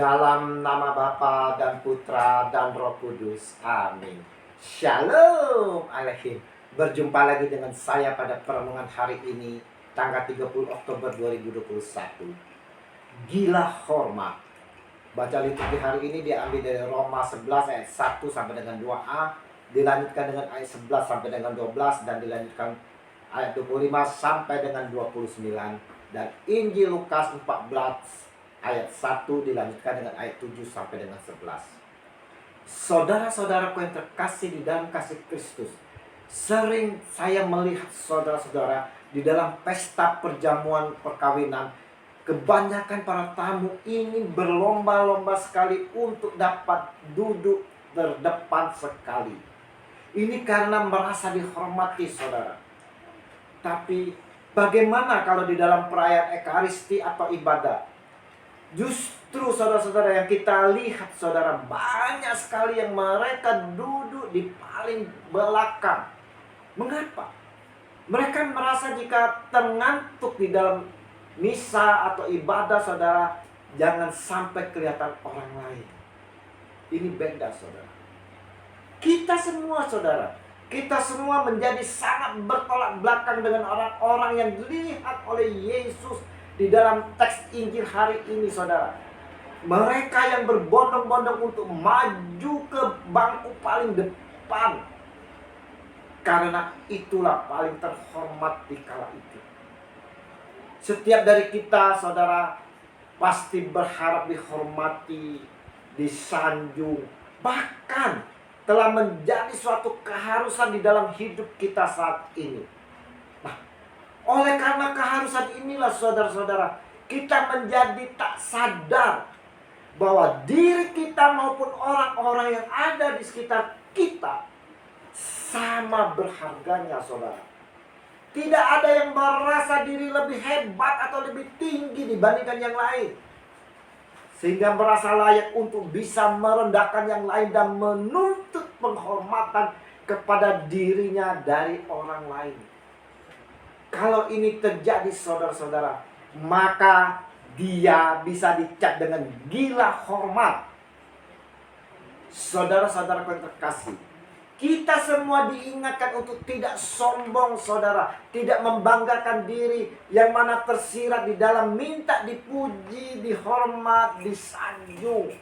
Dalam nama Bapa dan Putra dan Roh Kudus. Amin. Shalom Alaikum. Berjumpa lagi dengan saya pada perenungan hari ini, tanggal 30 Oktober 2021. Gila hormat. Baca liturgi hari ini diambil dari Roma 11 ayat 1 sampai dengan 2a, dilanjutkan dengan ayat 11 sampai dengan 12, dan dilanjutkan ayat 25 sampai dengan 29, dan Injil Lukas 14 ayat 1 dilanjutkan dengan ayat 7 sampai dengan 11. Saudara-saudaraku yang terkasih di dalam kasih Kristus, sering saya melihat saudara-saudara di dalam pesta perjamuan perkawinan, kebanyakan para tamu ini berlomba-lomba sekali untuk dapat duduk terdepan sekali. Ini karena merasa dihormati, saudara. Tapi bagaimana kalau di dalam perayaan Ekaristi atau ibadah? Justru saudara-saudara yang kita lihat, saudara, banyak sekali yang mereka duduk di paling belakang. Mengapa? Mereka merasa jika terngantuk di dalam misa atau ibadah, saudara, jangan sampai kelihatan orang lain. Ini beda, saudara. Kita semua, saudara, kita semua menjadi sangat bertolak belakang dengan orang-orang yang dilihat oleh Yesus di dalam teks Injil hari ini, saudara. Mereka yang berbondong-bondong untuk maju ke bangku paling depan, karena itulah paling terhormat di kala itu. Setiap dari kita, saudara, pasti berharap dihormati, disanjung, bahkan telah menjadi suatu keharusan di dalam hidup kita saat ini. Nah, oleh karena keharusan inilah, saudara-saudara, kita menjadi tak sadar bahwa diri kita maupun orang-orang yang ada di sekitar kita sama berharganya, saudara. Tidak ada yang merasa diri lebih hebat atau lebih tinggi dibandingkan yang lain, sehingga merasa layak untuk bisa merendahkan yang lain dan menuntut penghormatan kepada dirinya dari orang lain. Kalau ini terjadi, saudara-saudara, maka dia bisa dicap dengan gila hormat. Saudara-saudara yang terkasih, kita semua diingatkan untuk tidak sombong, saudara. Tidak membanggakan diri, yang mana tersirat di dalam minta dipuji, dihormat, disanjung.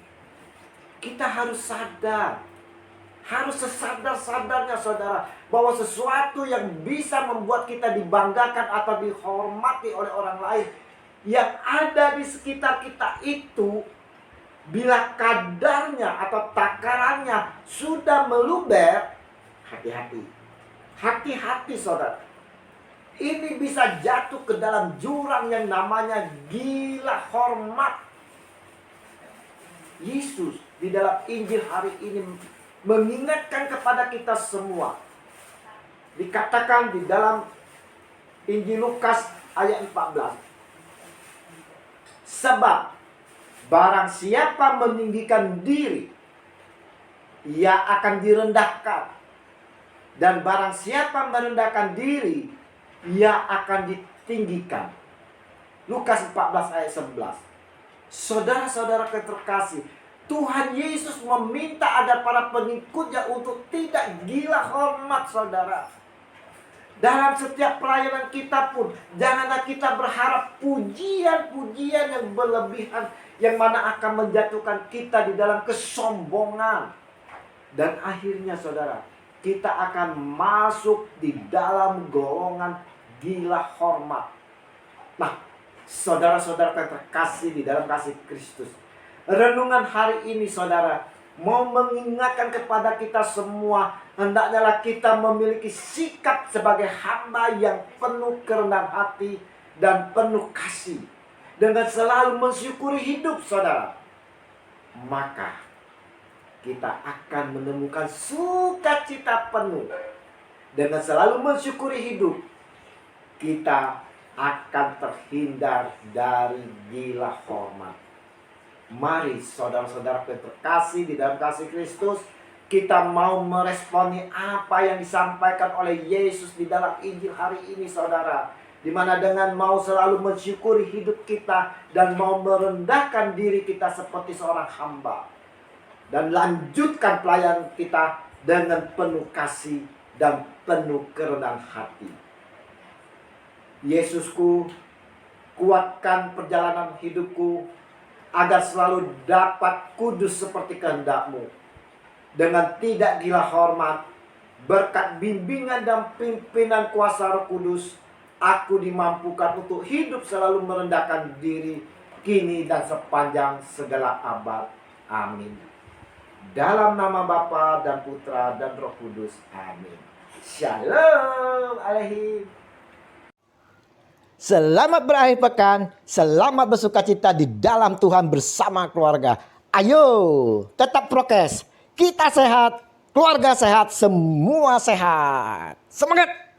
Kita harus sadar, harus sesadar-sadarnya, saudara, bahwa sesuatu yang bisa membuat kita dibanggakan atau dihormati oleh orang lain yang ada di sekitar kita itu, bila kadarnya atau takarannya sudah meluber, hati-hati. Hati-hati, saudara. Ini bisa jatuh ke dalam jurang yang namanya gila hormat. Yesus di dalam Injil hari ini mengingatkan kepada kita semua. Dikatakan di dalam Injil Lukas ayat 14. Sebab barang siapa meninggikan diri, ia akan direndahkan. Dan barang siapa merendahkan diri, ia akan ditinggikan. Lukas 14 ayat 11. Saudara-saudara terkasih, Tuhan Yesus meminta ada para pengikutnya untuk tidak gila hormat, saudara. Dalam setiap pelayanan kita pun, janganlah kita berharap pujian-pujian yang berlebihan, yang mana akan menjatuhkan kita di dalam kesombongan. Dan akhirnya, saudara, kita akan masuk di dalam golongan gila hormat. Nah, saudara-saudara yang terkasih di dalam kasih Kristus, renungan hari ini, saudara, mau mengingatkan kepada kita semua, hendaknya kita memiliki sikap sebagai hamba yang penuh kerendahan hati dan penuh kasih, dengan selalu mensyukuri hidup, saudara. Maka kita akan menemukan sukacita penuh. Dengan selalu mensyukuri hidup, kita akan terhindar dari gila hormat. Mari, saudara-saudara yang terkasih di dalam kasih Kristus, kita mau meresponi apa yang disampaikan oleh Yesus di dalam Injil hari ini, saudara. Di mana dengan mau selalu mensyukuri hidup kita dan mau merendahkan diri kita seperti seorang hamba. Dan lanjutkan pelayanan kita dengan penuh kasih dan penuh kerendahan hati. Yesusku, kuatkan perjalanan hidupku agar selalu dapat kudus seperti kehendak-Mu. Dengan tidak gila hormat, berkat bimbingan dan pimpinan kuasa Roh Kudus, aku dimampukan untuk hidup selalu merendahkan diri kini dan sepanjang segala abad. Amin. Dalam nama Bapa dan Putra dan Roh Kudus. Amin. Shalom Aleihim. Selamat berakhir pekan, selamat bersukacita di dalam Tuhan bersama keluarga. Ayo, tetap prokes. Kita sehat, keluarga sehat, semua sehat. Semangat!